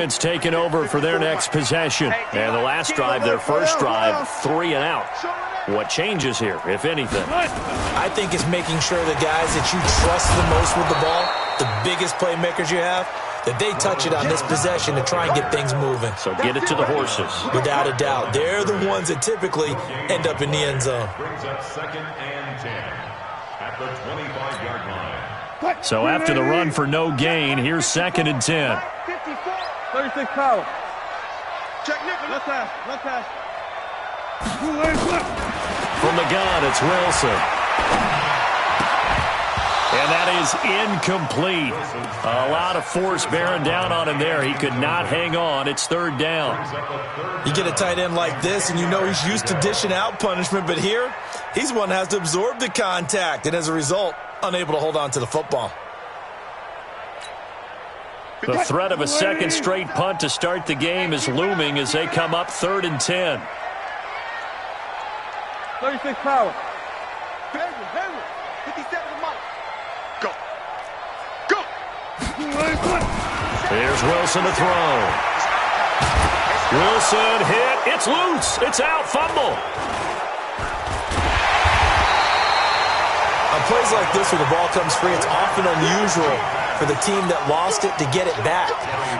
It's taken over for their next possession. And the last drive, their first drive, 3 and out. What changes here, if anything? I think it's making sure the guys that you trust the most with the ball, the biggest playmakers you have, that they touch it on this possession to try and get things moving. So get it to the horses. Without a doubt. They're the ones that typically end up in the end zone. Brings up 2nd and 10 at the 25-yard line. So after the run for no gain, here's 2nd and 10. 36 power. Check nickel. Left pass. Left pass. From the gun, it's Wilson. And that is incomplete. A lot of force bearing down on him there. He could not hang on. It's 3rd down. You get a tight end like this, and you know he's used to dishing out punishment, but here, he's one that has to absorb the contact, and as a result, unable to hold on to the football. The threat of a second straight punt to start the game is looming as they come up 3rd and 10. 36 power. 57 Mike. Go. Go. Here's Wilson to throw. Wilson hit. It's loose. It's out. Fumble. On plays like this where the ball comes free, it's often unusual for the team that lost it to get it back.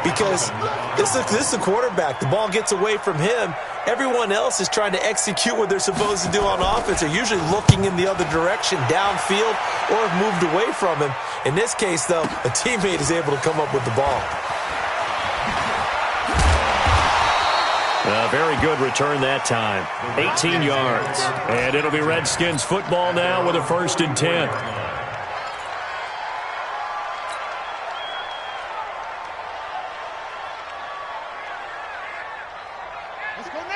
Because this is the quarterback. The ball gets away from him. Everyone else is trying to execute what they're supposed to do on offense. They're usually looking in the other direction, downfield, or have moved away from him. In this case, though, a teammate is able to come up with the ball. A very good return that time. 18 yards. And it'll be Redskins football now with a 1st and 10.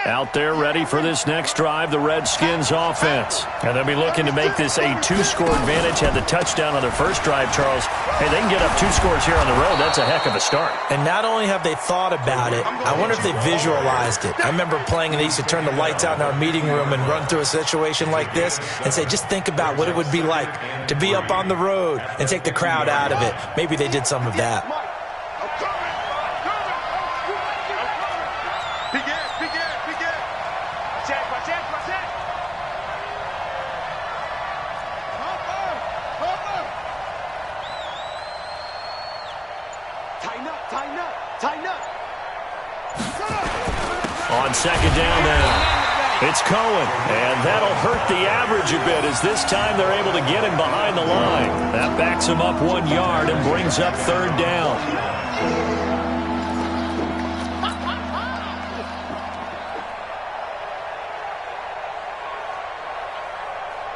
Out there ready for this next drive, the Redskins offense. And they'll be looking to make this a 2-score advantage. Had the touchdown on their first drive, Charles. Hey, they can get up 2 scores here on the road. That's a heck of a start. And not only have they thought about it, I wonder if they visualized it. I remember playing and they used to turn the lights out in our meeting room and run through a situation like this and say, just think about what it would be like to be up on the road and take the crowd out of it. Maybe they did some of that. On 2nd down now, it's Cohen, and that'll hurt the average a bit as this time they're able to get him behind the line. That backs him up 1 yard and brings up 3rd down.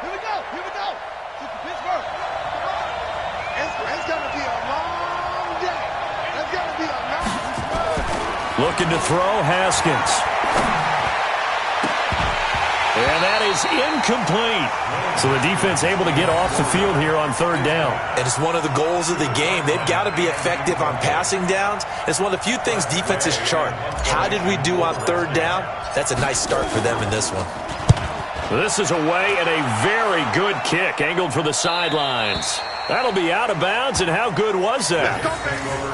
Here we go. This is Pittsburgh. It's going to be a long day. It's going to be a long day. Looking to throw, Haskins. And that is incomplete. So the defense able to get off the field here on 3rd down. And it's one of the goals of the game. They've got to be effective on passing downs. It's one of the few things defenses chart. How did we do on 3rd down? That's a nice start for them in this one. This is away and a very good kick angled for the sidelines. That'll be out of bounds, and how good was that?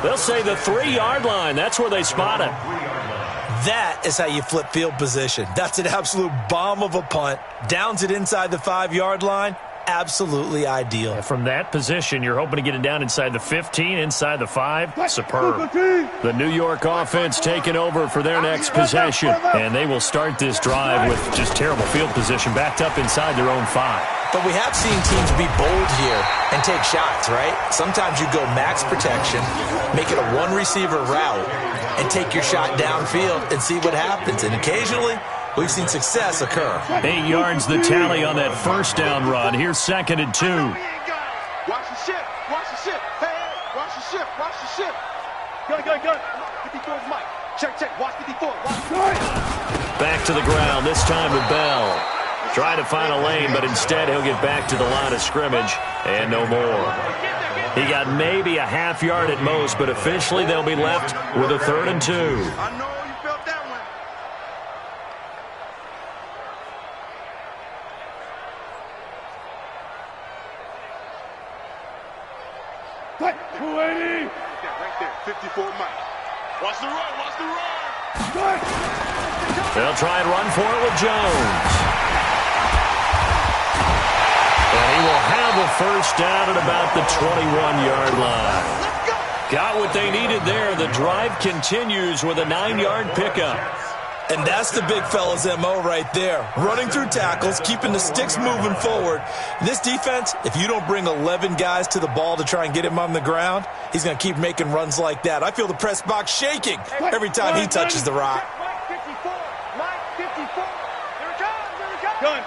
They'll say the 3-yard line. That's where they spot it. That is how you flip field position. That's an absolute bomb of a punt. Downs it inside the 5-yard line. Absolutely ideal. And from that position, you're hoping to get it down inside the 15, inside the 5. Superb. The New York offense taking over for their next possession. And they will start this drive with just terrible field position backed up inside their own 5. But we have seen teams be bold here and take shots, right? Sometimes you go max protection, make it a 1-receiver route, and take your shot downfield and see what happens. And occasionally, we've seen success occur. 8 yards the tally on that 1st down run. Here's 2nd and 2. Watch the ship. Watch the ship. Hey, watch the ship. Watch the ship. Gun. 54 is Mike. Check. Watch 54. Watch. Back to the ground, this time with Bell. Try to find a lane, but instead he'll get back to the line of scrimmage and no more. He got maybe a half yard at most, but officially they'll be left with a 3rd and 2. I know you felt that one. 280. Right there, 54 Mike. Watch the run. Watch the run. They'll try and run for it with Jones. And he will have a first down at about the 21-yard line. Got what they needed there. The drive continues with a 9-yard pickup. And that's the big fella's MO right there. Running through tackles, keeping the sticks moving forward. This defense, if you don't bring 11 guys to the ball to try and get him on the ground, he's going to keep making runs like that. I feel the press box shaking every time he touches the rock. Mike 54. Mike 54. Here it comes. Here it comes. Gun.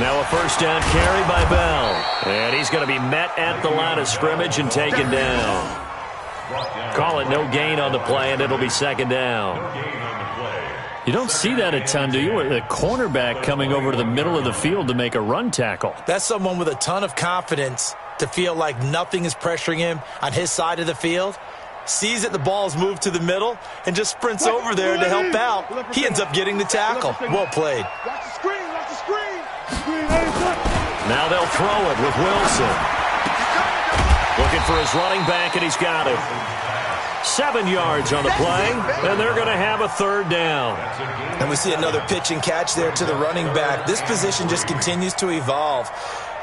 Now a first down carry by Bell. And he's going to be met at the line of scrimmage and taken down. Call it no gain on the play, and it'll be second down. You don't see that a ton, do you? The cornerback coming over to the middle of the field to make a run tackle. That's someone with a ton of confidence to feel like nothing is pressuring him on his side of the field. Sees that the ball's moved to the middle and just sprints over there to help out. He ends up getting the tackle. Well played. Watch the screen. Watch the screen. Now they'll throw it with Wilson. Looking for his running back, and he's got it. 7 yards on the play, and they're going to have a third down. And we see another pitch and catch there to the running back. This position just continues to evolve.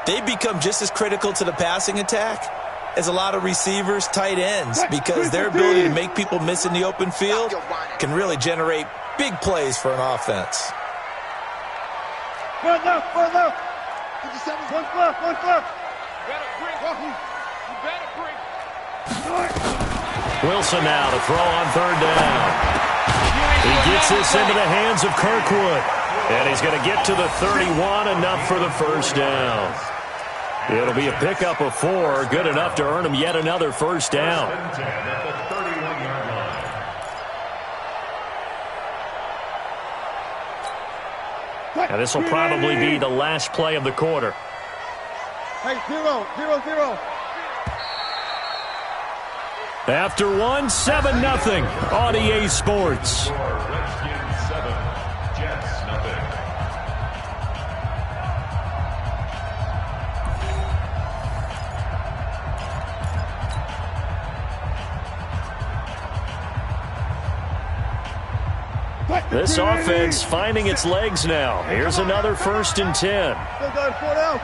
They become just as critical to the passing attack as a lot of receivers, tight ends, because their ability to make people miss in the open field can really generate big plays for an offense. One left. 57. One left. Better bring. Wilson now to throw on third down. He gets this into the hands of Kirkwood. And he's going to get to the 31, enough for the first down. It'll be a pickup of 4, good enough to earn him yet another first down. Now this will probably be the last play of the quarter. Hey, 0. After 1, 7-0 on EA Sports. Redskins 7, Jets nothing. This offense finding its legs now. Here's another 1st and 10. 4 down.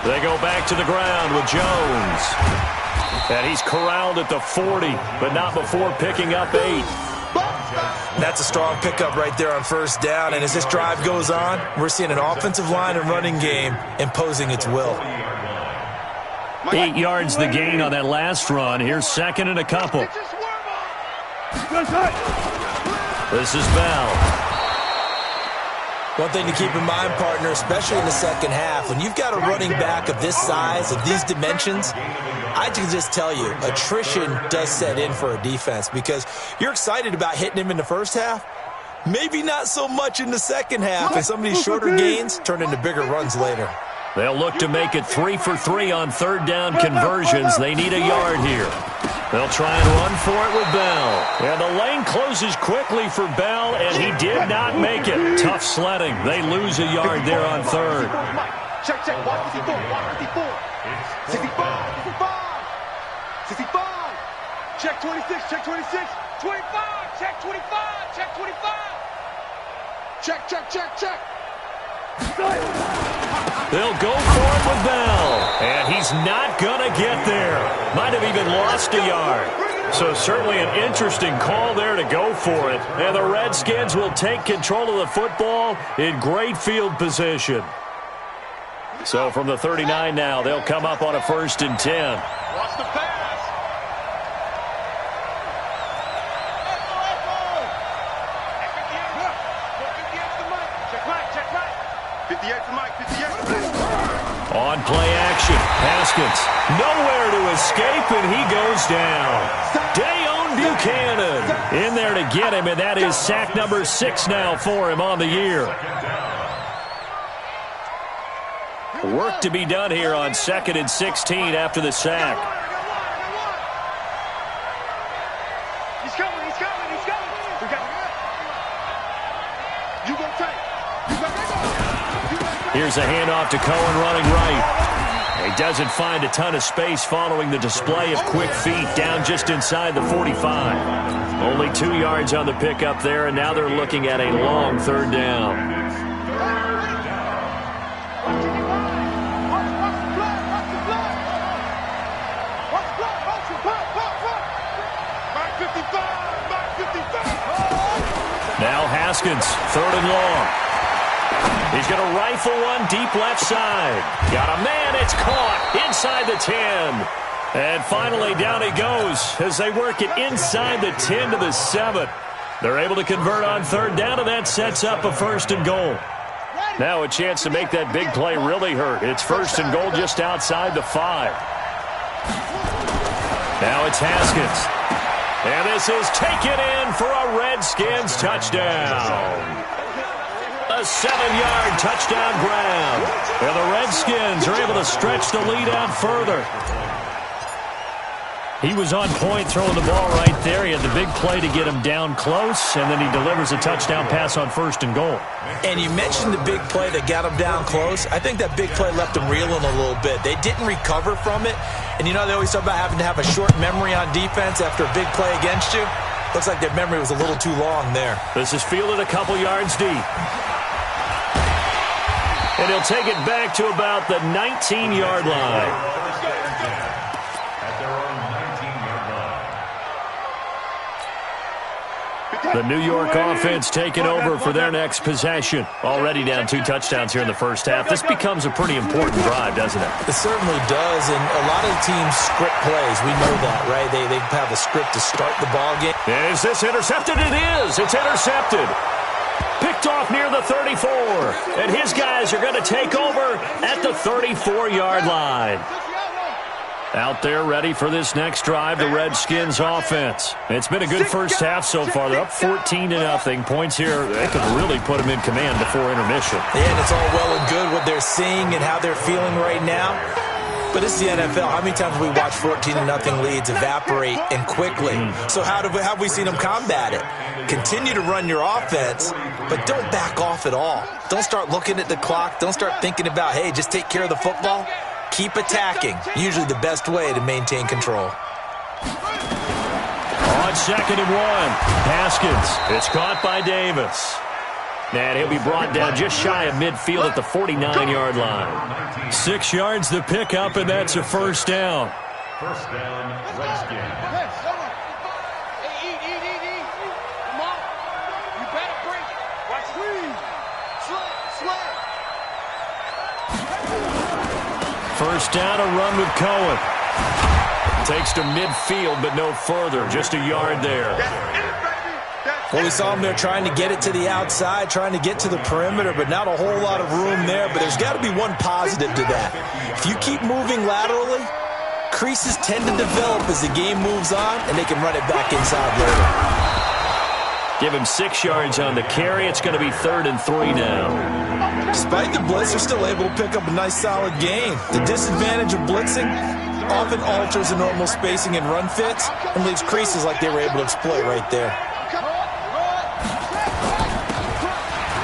They go back to the ground with Jones. And he's corralled at the 40, but not before picking up 8. That's a strong pickup right there on first down. And as this drive goes on, we're seeing an offensive line and running game imposing its will. 8 yards the gain on that last run. Here's 2nd and a couple. This is Bell. One thing to keep in mind, partner, especially in the second half, when you've got a running back of this size, of these dimensions, I can just tell you, attrition does set in for a defense because you're excited about hitting him in the first half. Maybe not so much in the second half, and some of these shorter gains turn into bigger runs later. They'll look to make it 3 for 3 on third down conversions. They need a yard here. They'll try and run for it with Bell. And the lane closes quickly for Bell, and he did not make it. Tough sledding. They lose a yard there on third. Check. 154. 65. Check 26. 25. Check 25. Check 25. Check. They'll go for it with Bell. And he's not going to get there. Might have even lost a yard. So certainly an interesting call there to go for it. And the Redskins will take control of the football in great field position. So from the 39 now, they'll come up on a 1st and 10. Watch the pass. On play action, Haskins nowhere to escape, and he goes down. Dayon Buchanan in there to get him, and that is sack number 6 now for him on the year. Work to be done here on 2nd and 16 after the sack. He's coming. You go tight. You got Here's a handoff to Cohen running right. He doesn't find a ton of space following the display of quick feet down just inside the 45. Only 2 yards on the pickup there, and now they're looking at a long third down. Now Haskins, third and long. He's going to rifle one deep left side. Got a man, it's caught inside the 10. And finally down he goes as they work it inside the 10 to the 7. They're able to convert on third down, and that sets up a first and goal. Now a chance to make that big play really hurt. It's first and goal just outside the 5. Now it's Haskins. And this is taken in for a Redskins touchdown. A 7-yard touchdown grab. And the Redskins are able to stretch the lead out further. He was on point throwing the ball right there. He had the big play to get him down close, and then he delivers a touchdown pass on first and goal. And you mentioned the big play that got him down close. I think that big play left them reeling a little bit. They didn't recover from it. And you know they always talk about having to have a short memory on defense after a big play against you. Looks like their memory was a little too long there. This is fielded a couple yards deep. And he'll take it back to about the 19-yard line. The New York offense taking over for their next possession. Already down 2 touchdowns here in the first half. This becomes a pretty important drive, doesn't it? It certainly does, and a lot of teams script plays. We know that, right? They have a script to start the ball game. Is this intercepted? It is. It's intercepted. Picked off near the 34. And his guys are going to take over at the 34-yard line. Out there ready for this next drive, the Redskins offense. It's been a good first half so far. They're up 14-0. Points here, they could really put them in command before intermission. Yeah, and it's all well and good what they're seeing and how they're feeling right now. But it's the NFL. How many times have we watched 14-0 leads evaporate and quickly? So how have we seen them combat it? Continue to run your offense, but don't back off at all. Don't start looking at the clock. Don't start thinking about, hey, just take care of the football. Keep attacking. Usually the best way to maintain control. On 2nd and 1, Haskins. It's caught by Davis. And he'll be brought down just shy of midfield at the 49-yard line. 6 yards to pick up, and that's a first down. First down, Redskins. Come on. You better break it. Watch slide. First down, a run with Cohen. Takes to midfield, but no further. Just a yard there. Well, we saw him there trying to get it to the outside, trying to get to the perimeter, but not a whole lot of room there. But there's got to be one positive to that. If you keep moving laterally, creases tend to develop as the game moves on, and they can run it back inside later. Give him 6 yards on the carry. It's going to be 3rd and 3 now. Despite the blitz, they're still able to pick up a nice, solid gain. The disadvantage of blitzing often alters the normal spacing and run fits and leaves creases like they were able to exploit right there.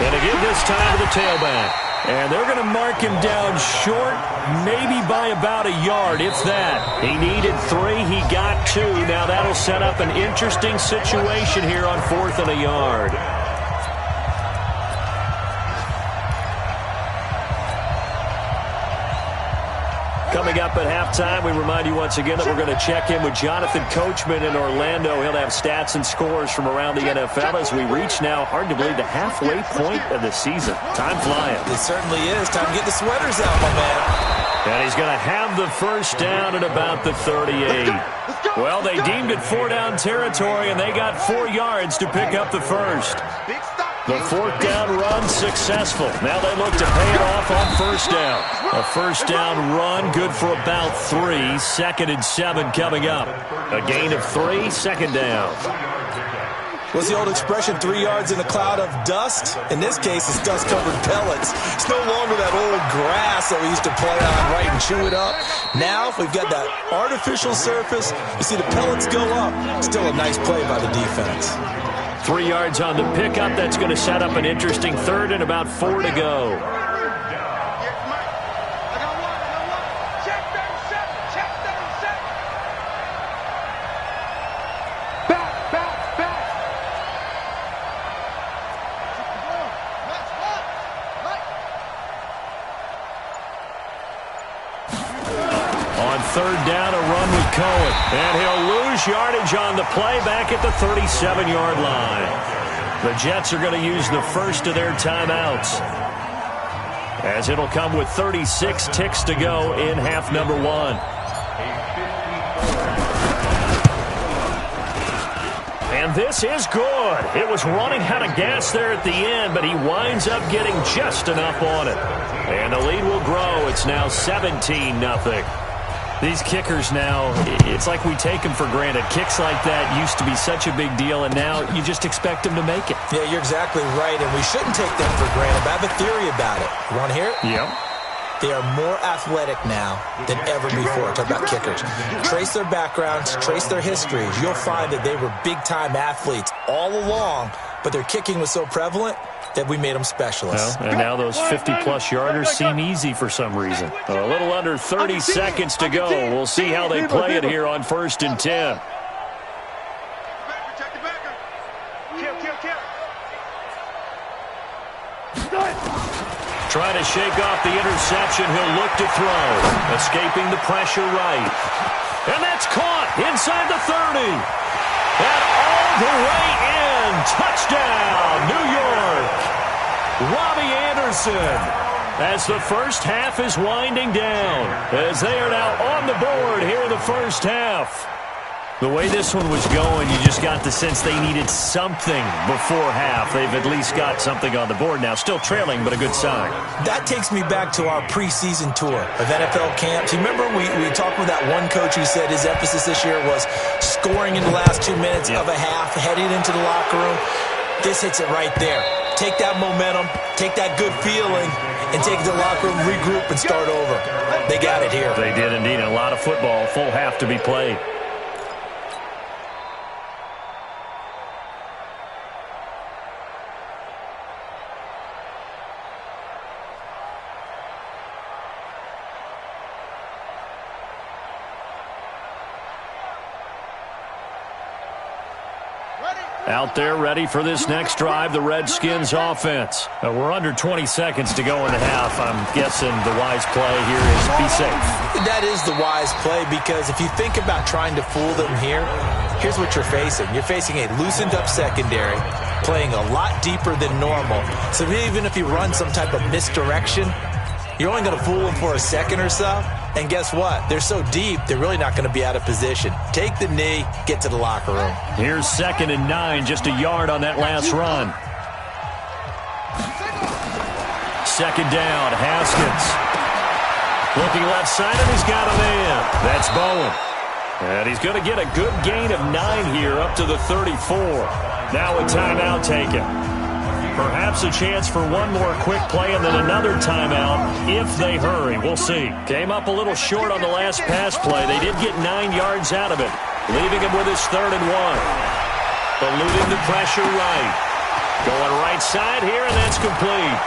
And again this time to the tailback. And they're going to mark him down short, maybe by about a yard, if that. He needed 3, he got 2. Now that'll set up an interesting situation here on 4th and a yard. Coming up at halftime, we remind you once again that we're going to check in with Jonathan Coachman in Orlando. He'll have stats and scores from around the NFL as we reach now, hard to believe, the halfway point of the season. Time flying. It certainly is. Time to get the sweaters out, my man. And he's going to have the first down at about the 38. Well, they deemed it 4-down territory, and they got 4 yards to pick up the first. The 4th down run successful. Now they look to pay it off on first down. A first down run good for about 3. 2nd and 7 coming up. A gain of 3, 2nd down. What's the old expression, 3 yards in a cloud of dust? In this case, it's dust-covered pellets. It's no longer that old grass that we used to play on, right, and chew it up. Now, we've got that artificial surface. You see the pellets go up. Still a nice play by the defense. 3 yards on the pickup. That's going to set up an interesting 3rd and about 4 to go. On third down, a run with Cohen. And he'll lose yardage on the play back at the 37-yard line. The Jets are going to use the first of their timeouts, as it'll come with 36 ticks to go in half number one. And this is good. It was running out of gas there at the end, but he winds up getting just enough on it. And the lead will grow. It's now 17-0. These kickers now, it's like we take them for granted. Kicks like that used to be such a big deal, and now you just expect them to make it. Yeah, you're exactly right, and we shouldn't take them for granted. But I have a theory about it. You want to hear it? Yep. They are more athletic now than ever before. Talk about kickers. Trace their backgrounds, trace their histories. You'll find that they were big-time athletes all along, but their kicking was so prevalent that we made them specialists. Well, and now those 50-plus yarders seem easy for some reason. A little under 30 seconds to go. We'll see how they play it here on 1st and 10. Trying to shake off the interception. He'll look to throw. Escaping the pressure right. And that's caught inside the 30. And all the way in. Touchdown, New York. Robbie Anderson. As the first half is winding down. As they are now on the board here in the first half. The way this one was going, you just got the sense they needed something before half. They've at least got something on the board now. Still trailing, but a good sign. That takes me back to our preseason tour of NFL camps. You remember we talked with that one coach who said his emphasis this year was scoring in the last 2 minutes of a half, heading into the locker room. This hits it right there. Take that momentum, take that good feeling, and take it to the locker room, regroup, and start over. They got it here. They did indeed. A lot of football, full half to be played. Out there ready for this next drive, the Redskins offense. We're under 20 seconds to go in the half. I'm guessing the wise play here is be safe. That is the wise play, because if you think about trying to fool them here, here's what you're facing. You're facing a loosened up secondary, playing a lot deeper than normal. So even if you run some type of misdirection, you're only going to fool them for a second or so. And guess what? They're so deep, they're really not going to be out of position. Take the knee, get to the locker room. Here's 2nd and 9, just a yard on that last run. 2nd down, Haskins. Looking left side, and he's got a man. That's Bowen. And he's going to get a good gain of 9 here up to the 34. Now a timeout taken. Perhaps a chance for one more quick play and then another timeout if they hurry. We'll see. Came up a little short on the last pass play. They did get 9 yards out of it, leaving him with his 3rd and 1. Eluding the pressure right. Going right side here, and that's complete.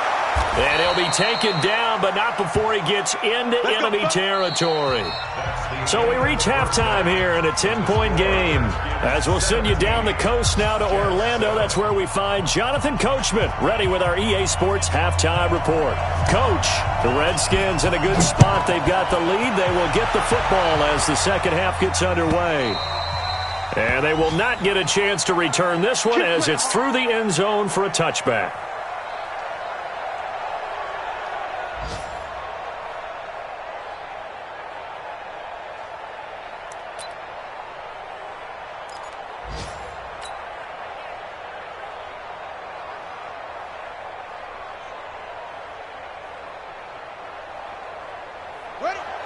And he'll be taken down, but not before he gets into enemy territory. So we reach halftime here in a 10-point game. As we'll send you down the coast now to Orlando, that's where we find Jonathan Coachman, ready with our EA Sports Halftime Report. Coach, the Redskins in a good spot. They've got the lead. They will get the football as the second half gets underway. And they will not get a chance to return this one as it's through the end zone for a touchback.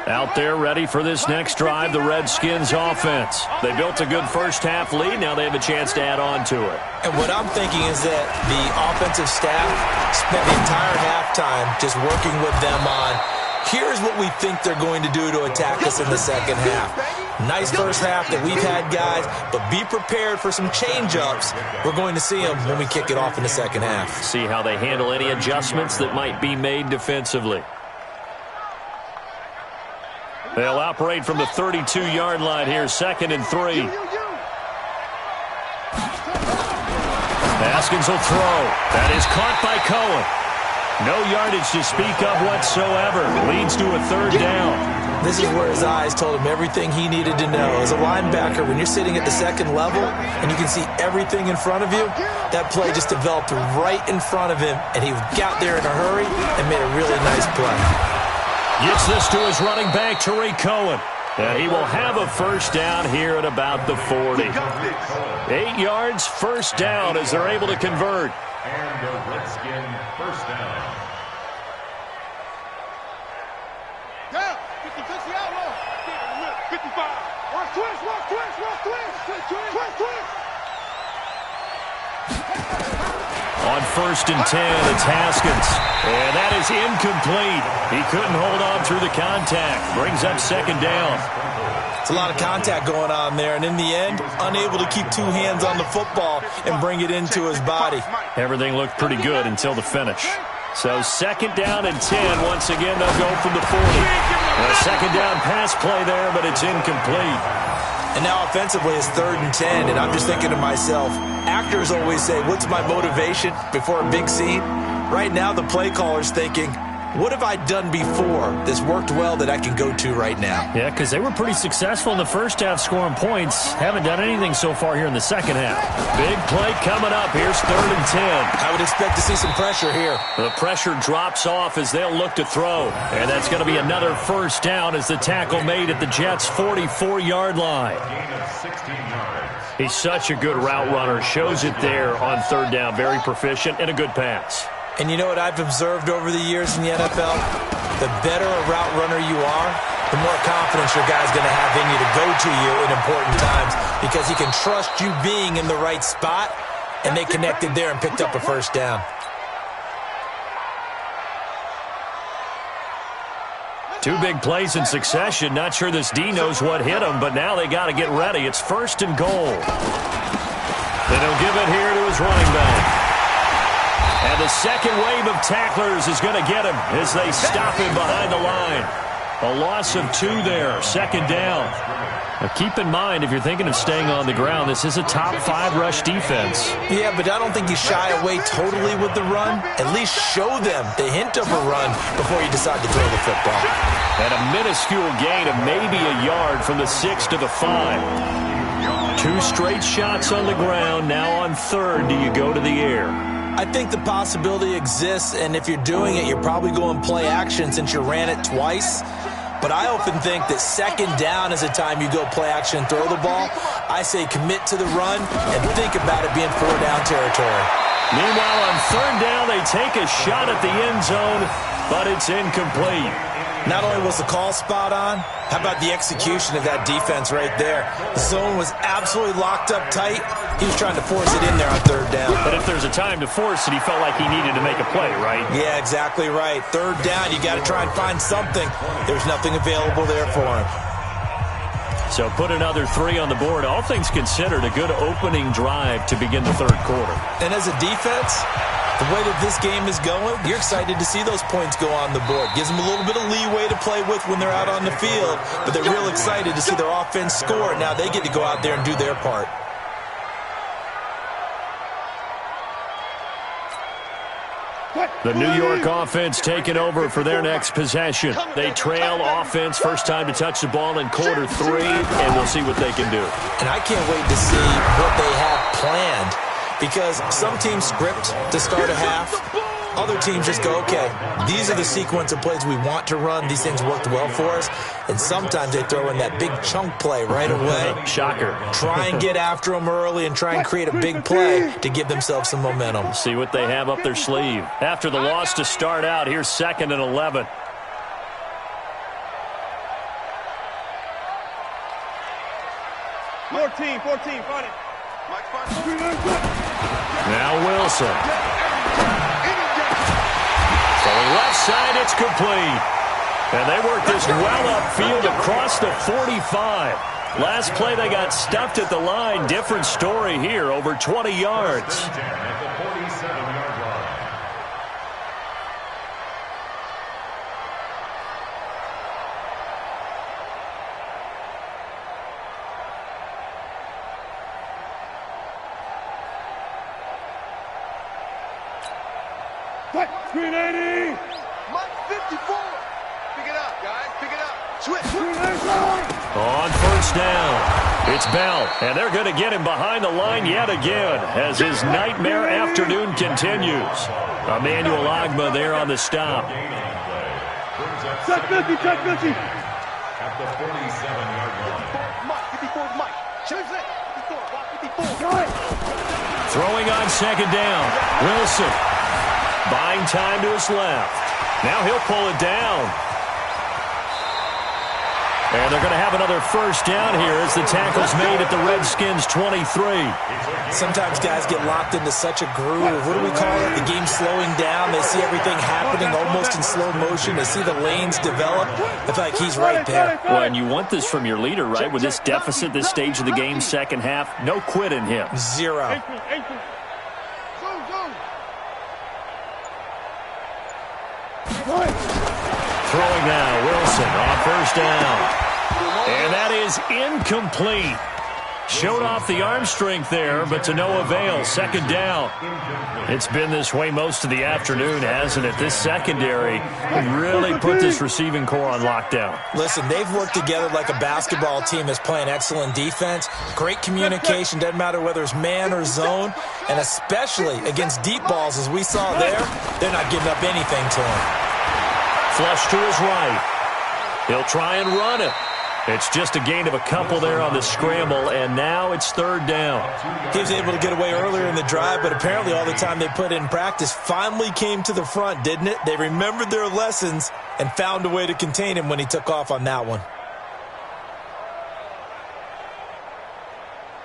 Out there ready for this next drive, the Redskins offense. They built a good first half lead. Now they have a chance to add on to it. And what I'm thinking is that the offensive staff spent the entire halftime just working with them on, here's what we think they're going to do to attack us in the second half. Nice first half that we've had, guys, but be prepared for some change-ups. We're going to see them when we kick it off in the second half. See how they handle any adjustments that might be made defensively. They'll operate from the 32-yard line here, 2nd and 3. Haskins will throw. That is caught by Cohen. No yardage to speak of whatsoever. Leads to a third down. This is where his eyes told him everything he needed to know. As a linebacker, when you're sitting at the second level and you can see everything in front of you, that play just developed right in front of him, and he got there in a hurry and made a really nice play. Gets this to his running back, Tariq Cohen. And he will have a first down here at about the 40. 8 yards, first down as they're able to convert. And the Redskin first down. Down. 50 outlaw. 55. Watch twist, watch twist, watch twist. Twist, twist. On 1st and 10, it's Haskins. And that is incomplete. He couldn't hold on through the contact. Brings up second down. It's a lot of contact going on there, and in the end, unable to keep 2 hands on the football and bring it into his body. Everything looked pretty good until the finish. So 2nd down and 10. Once again, they'll go from the 40. A second down pass play there, but it's incomplete. And now offensively it's 3rd and 10, and I'm just thinking to myself, actors always say, what's my motivation before a big scene? Right now the play caller's thinking, what have I done before that's worked well that I can go to right now? Yeah, because they were pretty successful in the first half scoring points. Haven't done anything so far here in the second half. Big play coming up. Here's 3rd and 10. I would expect to see some pressure here. The pressure drops off as they'll look to throw. And that's going to be another first down as the tackle made at the Jets' 44-yard line. Gain of 16 yards. He's such a good route runner. Shows it there on 3rd down. Very proficient and a good pass. And you know what I've observed over the years in the NFL? The better a route runner you are, the more confidence your guy's going to have in you to go to you in important times because he can trust you being in the right spot, and they connected there and picked up a first down. Two big plays in succession. Not sure this D knows what hit him, but now they got to get ready. It's 1st and goal. Then he'll give it here to his running back. And the second wave of tacklers is going to get him as they stop him behind the line. A loss of 2 there, 2nd down. Now keep in mind, if you're thinking of staying on the ground, this is a top 5 rush defense. Yeah, but I don't think you shy away totally with the run. At least show them the hint of a run before you decide to throw the football. And a minuscule gain of maybe a yard from the 6 to the 5. 2 straight shots on the ground. Now on 3rd, do you go to the air? I think the possibility exists, and if you're doing it, you're probably going play action since you ran it twice. But I often think that 2nd down is a time you go play action and throw the ball. I say commit to the run and think about it being 4-down territory. Meanwhile, on 3rd down, they take a shot at the end zone, but it's incomplete. Not only was the call spot on, how about the execution of that defense right there? The zone was absolutely locked up tight. He was trying to force it in there on 3rd down. But if there's a time to force it, he felt like he needed to make a play, right? Yeah, exactly right. 3rd down, you got to try and find something. There's nothing available there for him. So put another 3 on the board. All things considered, a good opening drive to begin the 3rd quarter. And as a defense, the way that this game is going, you're excited to see those points go on the board. Gives them a little bit of leeway to play with when they're out on the field, but they're real excited to see their offense score. Now they get to go out there and do their part. The New York offense taking over for their next possession. They trail offense, first time to touch the ball in quarter 3, and we'll see what they can do. And I can't wait to see what they have planned, because some teams script to start a half. Other teams just go, okay, these are the sequence of plays we want to run. These things worked well for us. And sometimes they throw in that big chunk play right away. Shocker. Try and get after them early and try and create a big play to give themselves some momentum. See what they have up their sleeve. After the loss to start out, here's 2nd and 11. Fourteen, find it. Now Wilson. Throwing left side, it's complete. And they work this well upfield across the 45. Last play, they got stuffed at the line. Different story here, over 20 yards. At the 47-yard line. 380. Mike 54. Pick it up, guys. Pick it up. Switch. On first down, it's Bell, and they're going to get him behind the line yet again as his nightmare afternoon continues. Emmanuel Ogbah there on the stop. Check 50, check 50. At the 47-yard line. Mike, 54 Mike. Choose it. 54. Throwing on second down, Wilson. Buying time to his left. Now he'll pull it down. And they're going to have another first down here as the tackle's made at the Redskins' 23. Sometimes guys get locked into such a groove. What do we call it? The game's slowing down. They see everything happening almost in slow motion. They see the lanes develop. I feel like he's right there. Well, and you want this from your leader, right? With this deficit, this stage of the game, second half, no quit in him. Zero. Throwing now, Wilson on first down. And that is incomplete. Showed off the arm strength there, but to no avail. Second down. It's been this way most of the afternoon, hasn't it? This secondary really put this receiving core on lockdown. Listen, they've worked together like a basketball team that's playing excellent defense. Great communication, doesn't matter whether it's man or zone. And especially against deep balls, as we saw there, they're not giving up anything to him. Flush to his right. He'll try and run it. It's just a gain of a couple there on the scramble, and now it's third down. He was able to get away earlier in the drive, but apparently all the time they put in practice finally came to the front, didn't it? They remembered their lessons and found a way to contain him when he took off on that one.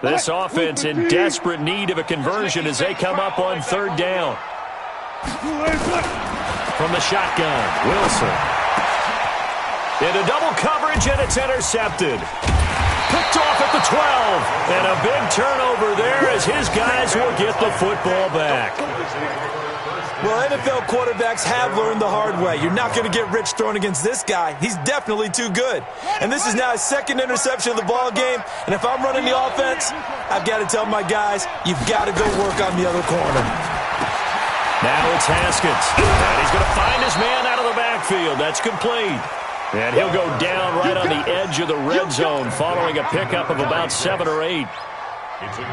This offense in desperate need of a conversion as they come up on third down. From the shotgun, Wilson. Into double coverage, and it's intercepted. Picked off at the 12. And a big turnover there as his guys will get the football back. Well, NFL quarterbacks have learned the hard way. You're not going to get rich throwing against this guy. He's definitely too good. And this is now his second interception of the ball game. And if I'm running the offense, I've got to tell my guys, you've got to go work on the other corner. Now it's Haskins. And he's going to find his man out of the backfield. That's complete. And he'll go down right on the edge of the red zone following a pickup of about 7 or 8.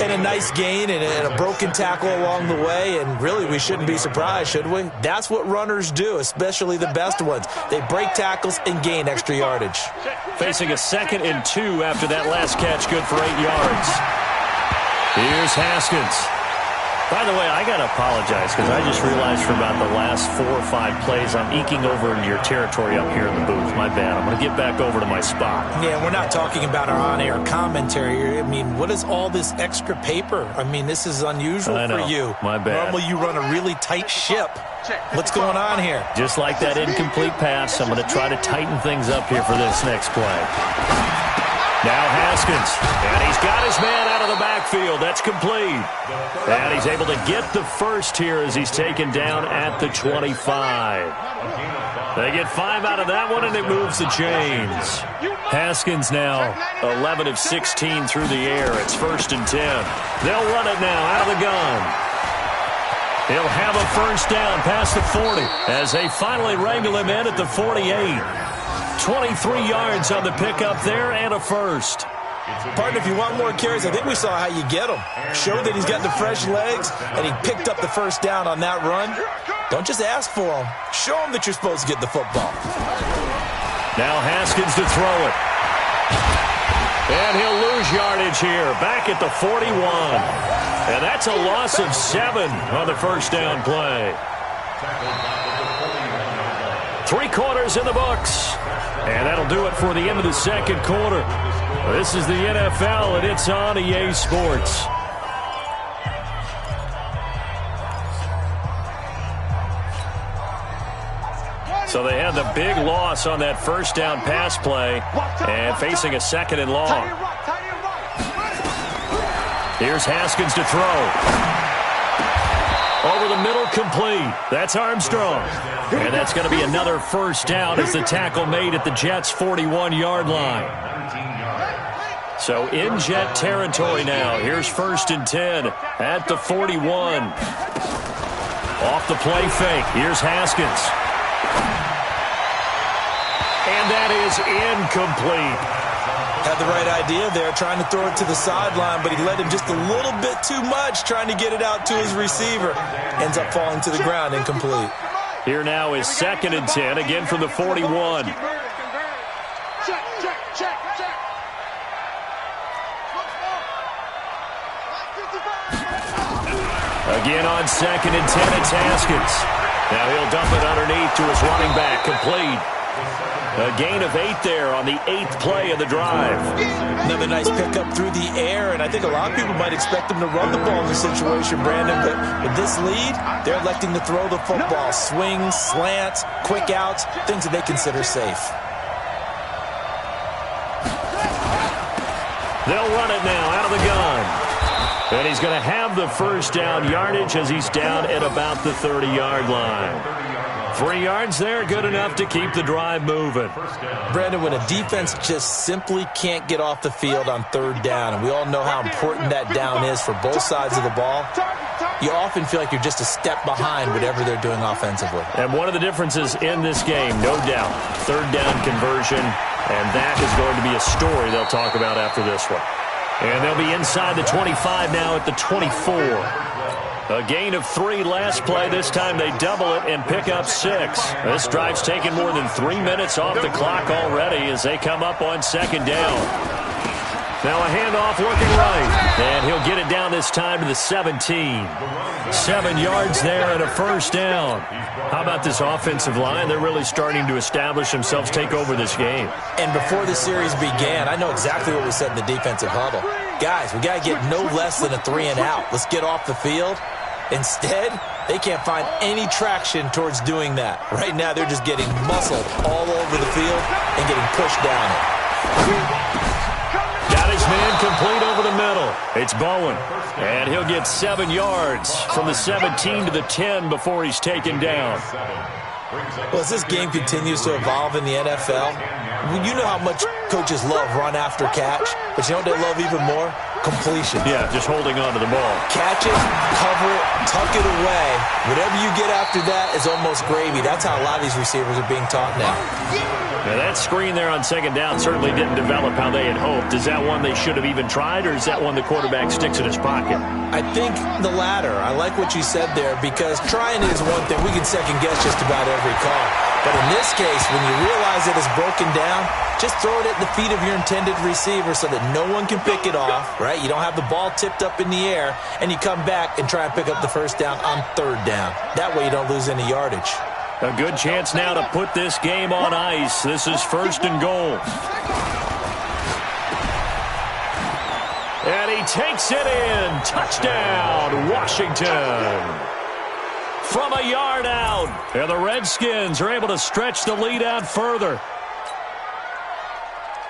And a nice gain and a broken tackle along the way. And really, we shouldn't be surprised, should we? That's what runners do, especially the best ones. They break tackles and gain extra yardage. Facing a 2nd and 2 after that last catch, good for 8 yards. Here's Haskins. By the way, I got to apologize because I just realized for about the last 4 or 5 plays I'm eking over into your territory up here in the booth. My bad. I'm going to get back over to my spot. Yeah, we're not talking about our on-air commentary. I mean, what is all this extra paper? I mean, this is unusual for you. My bad. Normally you run a really tight ship. What's going on here? Just like that incomplete pass, I'm going to try to tighten things up here for this next play. Now Haskins, and he's got his man out of the backfield. That's complete. And he's able to get the first here as he's taken down at the 25. They get 5 out of that one, and it moves the chains. Haskins now 11 of 16 through the air. It's 1st and 10. They'll run it now out of the gun. He'll have a first down past the 40 as they finally wrangle him in at the 48. 23 yards on the pickup there and a first. Partner, if you want more carries, I think we saw how you get him. Showed that he's got the fresh legs, and he picked up the first down on that run. Don't just ask for him. Show him that you're supposed to get the football. Now Haskins to throw it. And he'll lose yardage here, back at the 41. And that's a loss of 7 on the first down play. 3 quarters in the books. And that'll do it for the end of the second quarter. This is the NFL, and it's on EA Sports. So they had the big loss on that first down pass play and facing a 2nd and long. Here's Haskins to throw. Over the middle, complete. That's Armstrong. And that's going to be another first down as the tackle made at the Jets' 41-yard line. So in Jet territory now. Here's 1st and 10 at the 41. Off the play fake. Here's Haskins. And that is incomplete. Had the right idea there, trying to throw it to the sideline, but he led him just a little bit too much, trying to get it out to his receiver. Ends up falling to the ground, incomplete. Here now is 2nd and 10, again from the 41. Check, check, check, check. Again on 2nd and 10, it's Haskins. Now he'll dump it underneath to his running back, complete. A gain of 8 there on the 8th play of the drive. Another nice pickup through the air, and I think a lot of people might expect him to run the ball in this situation, Brandon, but with this lead, they're electing to throw the football. Swings, slants, quick outs, things that they consider safe. They'll run it now out of the gun. And he's going to have the first down yardage as he's down at about the 30-yard line. 3 yards there, good enough to keep the drive moving. Brandon, when a defense just simply can't get off the field on 3rd down, and we all know how important that down is for both sides of the ball, you often feel like you're just a step behind whatever they're doing offensively. And one of the differences in this game, no doubt, 3rd down conversion, and that is going to be a story they'll talk about after this one. And they'll be inside the 25 now at the 24. A gain of 3 last play. This time they double it and pick up 6. This drive's taken more than 3 minutes off the clock already as they come up on 2nd down. Now a handoff looking right. And he'll get it down this time to the 17. 7 yards there and a first down. How about this offensive line? They're really starting to establish themselves, take over this game. And before the series began, I know exactly what we said in the defensive huddle. Guys, we got to get no less than a 3 and out. Let's get off the field. Instead, they can't find any traction towards doing that. Right now, they're just getting muscled all over the field and getting pushed down it. Got his man complete over the middle. It's Bowen. And he'll get 7 yards from the 17 to the 10 before he's taken down. Well, as this game continues to evolve in the NFL, you know how much coaches love run after catch, but you know what they love even more? Completion. Yeah, just holding on to the ball. Catch it, cover it, tuck it away. Whatever you get after that is almost gravy. That's how a lot of these receivers are being taught now. Now that screen there on 2nd down certainly didn't develop how they had hoped. Is that one they should have even tried, or is that one the quarterback sticks in his pocket? I think the latter. I like what you said there, because trying is one thing. We can second guess just about every call. But in this case, when you realize it is broken down, just throw it at the feet of your intended receiver so that no one can pick it off, right? You don't have the ball tipped up in the air, and you come back and try and pick up the first down on 3rd down. That way you don't lose any yardage. A good chance now to put this game on ice. This is 1st and goal. And he takes it in. Touchdown, Washington. From a yard out. And the Redskins are able to stretch the lead out further.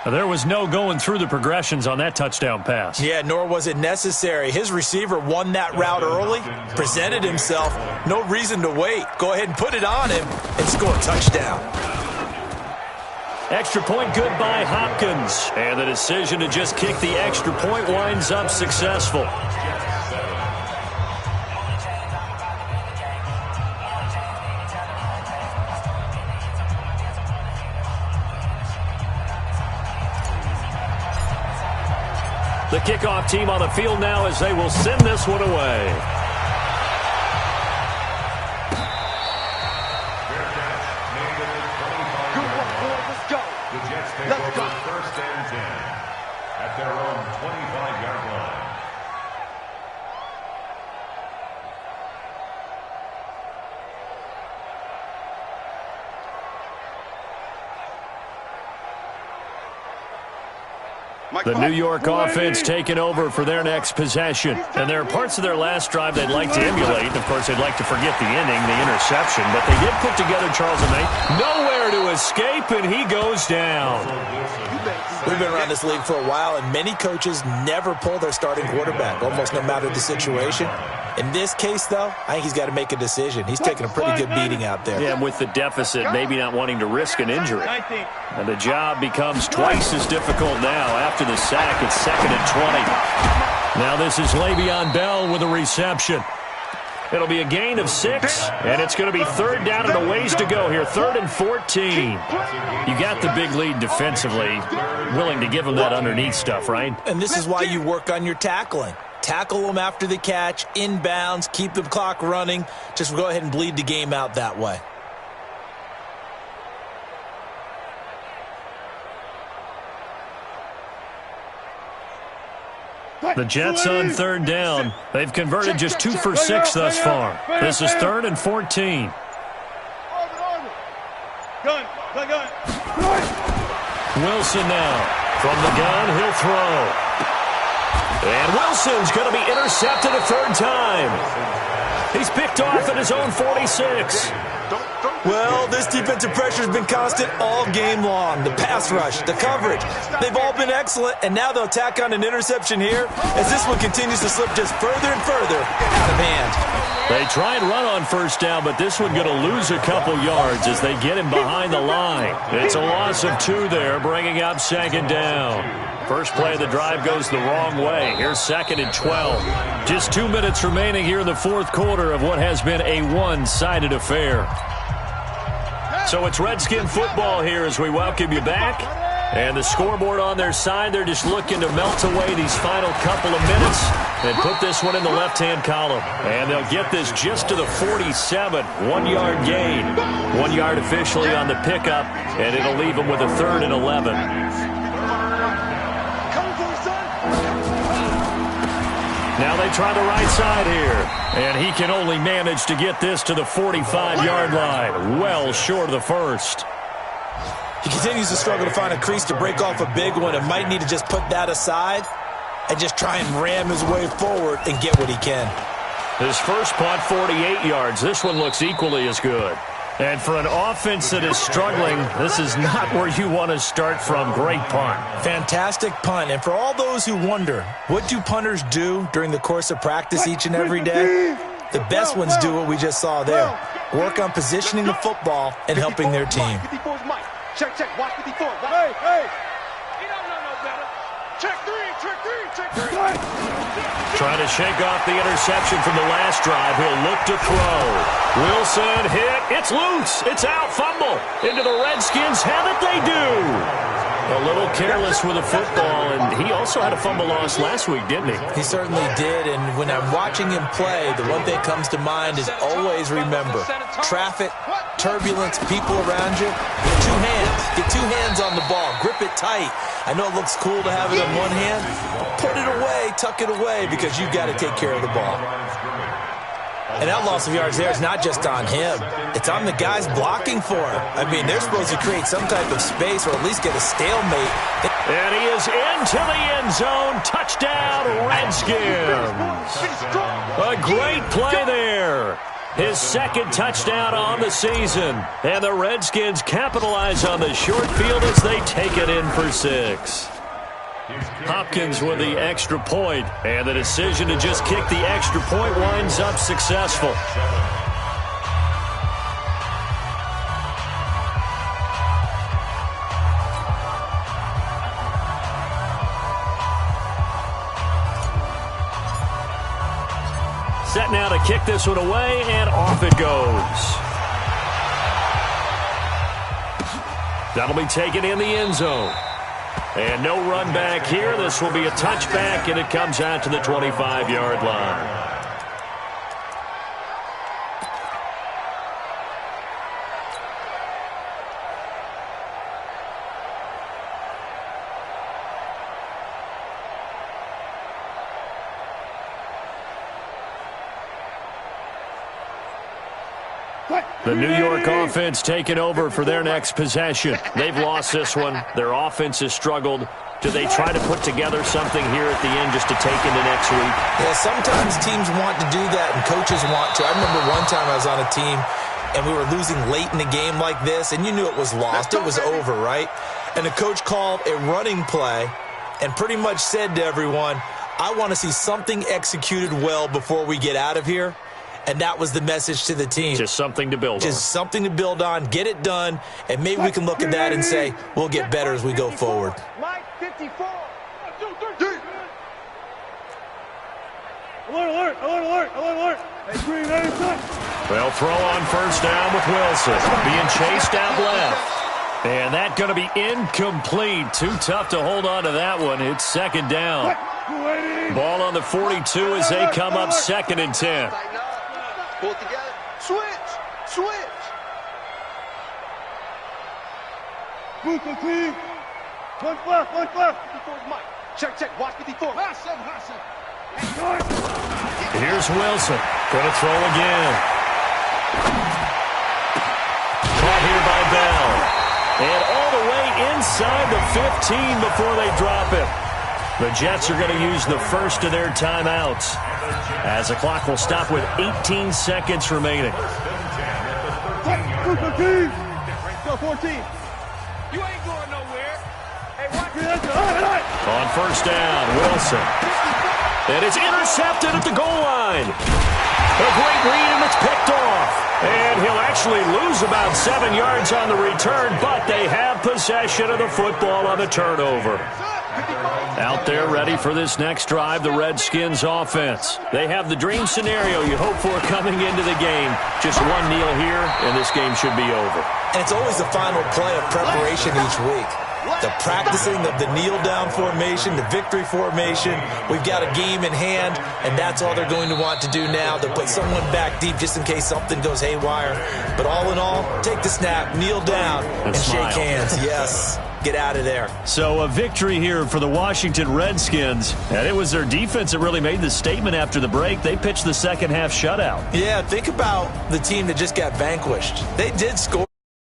There was no going through the progressions on that touchdown pass. Yeah, nor was it necessary. His receiver won that route early, presented himself. No reason to wait. Go ahead and put it on him and score a touchdown. Extra point good by Hopkins. And the decision to just kick the extra point winds up successful. The kickoff team on the field now as they will send this one away. Let's go. The Jets take over 1st and 10 at their own 25-yard line. The New York offense taking over for their next possession. And there are parts of their last drive they'd like to emulate. Of course, they'd like to forget the inning, the interception. But they did put together Charles LeMay. Nowhere to escape, and he goes down. We've been around this league for a while, and many coaches never pull their starting quarterback, almost no matter the situation. In this case, though, I think he's got to make a decision. He's taking a pretty good beating out there. Yeah, and with the deficit, maybe not wanting to risk an injury. And the job becomes twice as difficult now. After the sack, it's 2nd and 20. Now this is Le'Veon Bell with a reception. It'll be a gain of 6, and it's going to be 3rd down and a ways to go here. 3rd and 14. You got the big lead defensively, willing to give them that underneath stuff, right? And this is why you work on your tackling. Tackle them after the catch, inbounds, keep the clock running. Just go ahead and bleed the game out that way. The Jets on 3rd down. They've converted just 2 for 6 thus far. This is 3rd and 14. Wilson now. From the gun, he'll throw. And Wilson's going to be intercepted a 3rd time. He's picked off at his own 46. Well, this defensive pressure has been constant all game long. The pass rush, the coverage, they've all been excellent, and now they'll tack on an interception here as this one continues to slip just further and further out of hand. They try and run on 1st down, but this one going to lose a couple yards as they get him behind the line. It's a loss of 2 there, bringing up 2nd down. First play of the drive goes the wrong way. Here's 2nd and 12. Just 2 minutes remaining here in the 4th quarter of what has been a one-sided affair. So it's Redskin football here as we welcome you back. And the scoreboard on their side, they're just looking to melt away these final couple of minutes and put this one in the left-hand column. And they'll get this just to the 47. 1-yard gain. 1 yard officially on the pickup, and it'll leave them with a 3rd and 11. Now they try the right side here, and he can only manage to get this to the 45-yard line, well short of the 1st. He continues to struggle to find a crease to break off a big one and might need to just put that aside and just try and ram his way forward and get what he can. His first punt, 48 yards. This one looks equally as good. And for an offense that is struggling, this is not where you want to start from. Great punt. Fantastic punt. And for all those who wonder, what do punters do during the course of practice each and every day? The best ones do what we just saw there. Work on positioning the football and helping their team. Check, watch 54. Hey, hey. He don't know no better. Check 3. Trying to shake off the interception from the last drive. He'll look to throw. Wilson hit. It's loose. It's out. Fumble. Into the Redskins. Have it they do. A little careless with the football, and he also had a fumble loss last week, didn't he? He certainly did, and when I'm watching him play, the one thing that comes to mind is always remember, traffic, turbulence, people around you, get two hands on the ball, grip it tight. I know it looks cool to have it in one hand, put it away, tuck it away, because you've got to take care of the ball. And that loss of yards there is not just on him. It's on the guys blocking for him. I mean, they're supposed to create some type of space or at least get a stalemate. And he is into the end zone. Touchdown, Redskins. A great play there. His 2nd touchdown on the season. And the Redskins capitalize on the short field as they take it in for 6. Hopkins with the extra point, and the decision to just kick the extra point winds up successful. Set now to kick this one away, and off it goes. That'll be taken in the end zone. And no run back here. This will be a touchback, and it comes out to the 25-yard line. The New York offense taking over for their next possession. They've lost this one. Their offense has struggled. Do they try to put together something here at the end just to take into next week? Yeah, sometimes teams want to do that and coaches want to. I remember one time I was on a team and we were losing late in the game like this, and you knew it was lost. It was over, right? And the coach called a running play and pretty much said to everyone, I want to see something executed well before we get out of here. And that was the message to the team. Just something to build on. Just something to build on, get it done, and maybe we can look at that and say, we'll get better as we go forward. Mike 54. Alert, alert, alert, alert, alert. They'll throw on first down with Wilson. Being chased out left. And that's going to be incomplete. Too tough to hold on to that one. It's second down. Ball on the 42 as they come up 2nd and 10. Pull together. Switch. Switch. Booster team. One left. 54's Mike. Check. Watch 54. Here's Wilson. Going to throw again. Caught here by Bell. And all the way inside the 15 before they drop it. The Jets are going to use the first of their timeouts as the clock will stop with 18 seconds remaining. Go 14. You ain't going nowhere. Hey, watch. On first down, Wilson. And it's intercepted at the goal line. A great read, and it's picked off. And he'll actually lose about 7 yards on the return, but they have possession of the football on the turnover. Out there ready for this next drive, the Redskins offense. They have the dream scenario you hope for coming into the game. Just one kneel here, and this game should be over. And it's always the final play of preparation each week. The practicing of the kneel-down formation, the victory formation. We've got a game in hand, and that's all they're going to want to do now, to put someone back deep just in case something goes haywire. But all in all, take the snap, kneel down, and shake hands. Yes. Get out of there. So a victory here for the Washington Redskins. And it was their defense that really made the statement after the break. They pitched the second half shutout. Yeah, think about the team that just got vanquished. They did score.